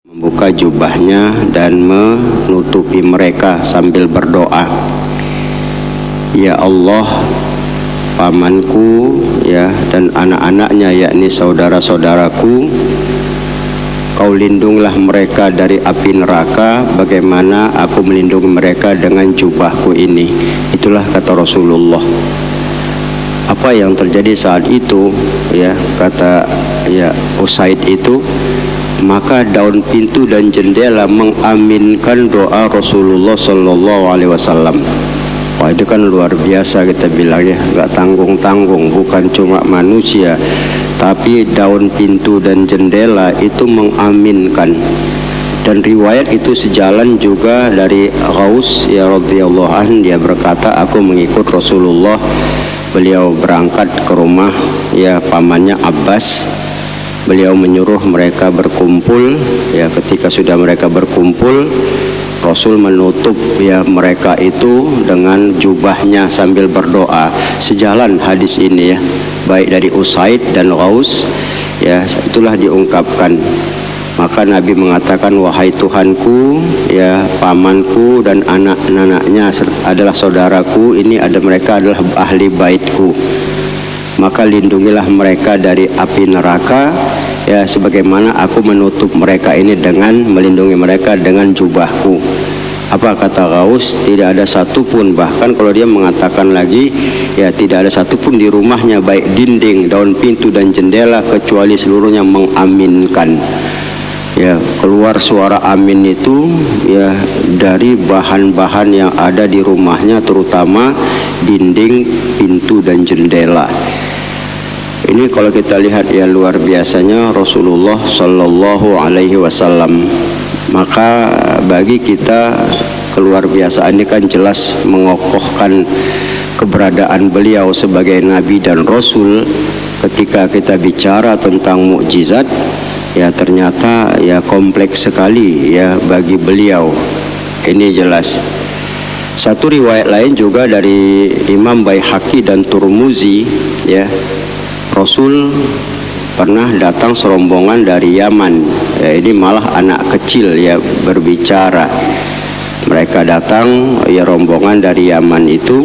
Membuka jubahnya dan menutupi mereka sambil berdoa, ya Allah, pamanku ya dan anak-anaknya yakni saudara-saudaraku, kau lindunglah mereka dari api neraka bagaimana aku melindungi mereka dengan jubahku ini. Itulah kata Rasulullah. Apa yang terjadi saat itu ya, kata ya Usaid itu, maka daun pintu dan jendela mengaminkan doa Rasulullah Sallallahu Alaihi Wasallam. Wah, itu kan luar biasa, kita bilang ya, nggak tanggung-tanggung, bukan cuma manusia, tapi daun pintu dan jendela itu mengaminkan. Dan riwayat itu sejalan juga dari Ghaus ya radhiyallahu anhu, dia berkata, aku mengikut Rasulullah, beliau berangkat ke rumah ya pamannya Abbas. Beliau menyuruh mereka berkumpul ya, ketika sudah mereka berkumpul, Rasul menutup ya mereka itu dengan jubahnya sambil berdoa. Sejalan hadis ini ya, baik dari Usaid dan Ghaus ya, itulah diungkapkan. Maka Nabi mengatakan, wahai Tuhanku ya, pamanku dan anak-anaknya adalah saudaraku, ini ada mereka adalah ahli baitku, maka lindungilah mereka dari api neraka ya, sebagaimana aku menutup mereka ini dengan melindungi mereka dengan jubahku. Apa kata Ghaus? Tidak ada satupun, bahkan kalau dia mengatakan lagi ya, tidak ada satupun di rumahnya baik dinding, daun pintu dan jendela kecuali seluruhnya mengaminkan ya. Keluar suara amin itu ya dari bahan-bahan yang ada di rumahnya, terutama dinding, pintu dan jendela. Ini kalau kita lihat ya, luar biasanya Rasulullah Sallallahu Alaihi Wasallam. Maka bagi kita, keluar biasaan ini kan jelas mengokohkan keberadaan beliau sebagai Nabi dan Rasul. Ketika kita bicara tentang mukjizat ya, ternyata ya kompleks sekali ya bagi beliau. Ini jelas. Satu riwayat lain juga dari Imam Baihaqi dan Turmuzi ya, Rasul pernah datang serombongan dari Yaman ya, ini malah anak kecil ya berbicara. Mereka datang ya rombongan dari Yaman itu,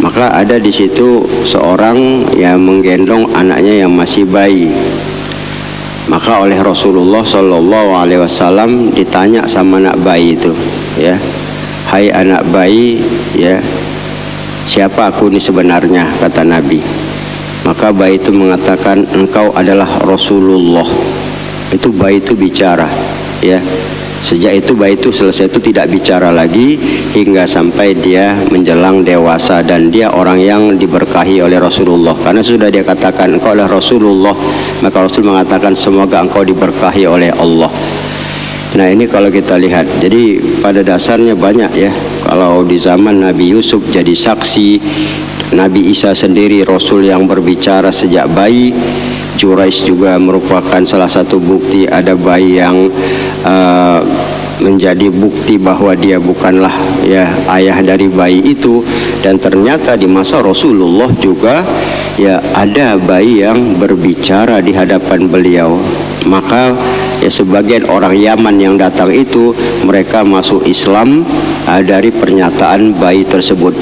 maka ada di situ seorang yang menggendong anaknya yang masih bayi. Maka oleh Rasulullah Sallallahu Alaihi Wasallam ditanya sama anak bayi itu ya, hai anak bayi ya, siapa aku ini sebenarnya, kata Nabi. Maka bayi itu mengatakan, engkau adalah Rasulullah. Itu bayi itu bicara ya. Sejak itu bayi itu selesai itu tidak bicara lagi hingga sampai dia menjelang dewasa, dan dia orang yang diberkahi oleh Rasulullah karena sudah dia katakan engkau adalah Rasulullah. Maka Rasul mengatakan, semoga engkau diberkahi oleh Allah. Nah, ini kalau kita lihat, jadi pada dasarnya banyak ya. Kalau di zaman Nabi Yusuf jadi saksi, Nabi Isa sendiri Rasul yang berbicara sejak bayi. Juraij juga merupakan salah satu bukti, ada bayi yang menjadi bukti bahwa dia bukanlah ya ayah dari bayi itu. Dan ternyata di masa Rasulullah juga ya ada bayi yang berbicara di hadapan beliau. Maka ya sebagian orang Yaman yang datang itu mereka masuk Islam dari pernyataan bayi tersebut.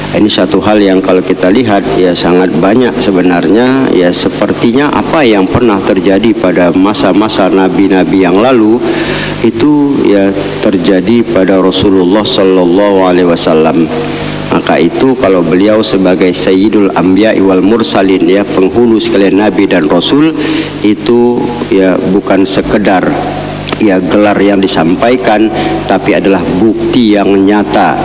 Ini satu hal yang kalau kita lihat ya sangat banyak sebenarnya ya, sepertinya apa yang pernah terjadi pada masa-masa nabi-nabi yang lalu itu ya terjadi pada Rasulullah Sallallahu Alaihi Wasallam. Maka itu kalau beliau sebagai Sayyidul Anbiya wal Mursalin ya, penghulu sekalian nabi dan rasul, itu ya bukan sekedar ya gelar yang disampaikan, tapi adalah bukti yang nyata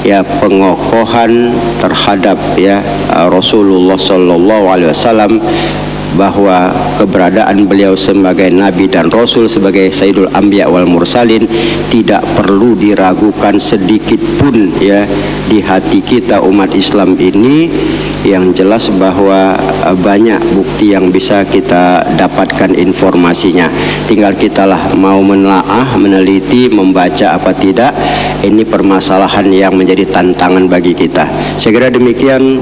ya, pengokohan terhadap ya Rasulullah Sallallahu Alaihi Wasallam, bahwa keberadaan beliau sebagai Nabi dan Rasul, sebagai Sayyidul Anbiya wal Mursalin, tidak perlu diragukan sedikit pun ya di hati kita umat Islam ini. Yang jelas bahwa banyak bukti yang bisa kita dapatkan informasinya, tinggal kitalah mau menelaah, meneliti, membaca apa tidak. Ini permasalahan yang menjadi tantangan bagi kita. Saya kira demikian.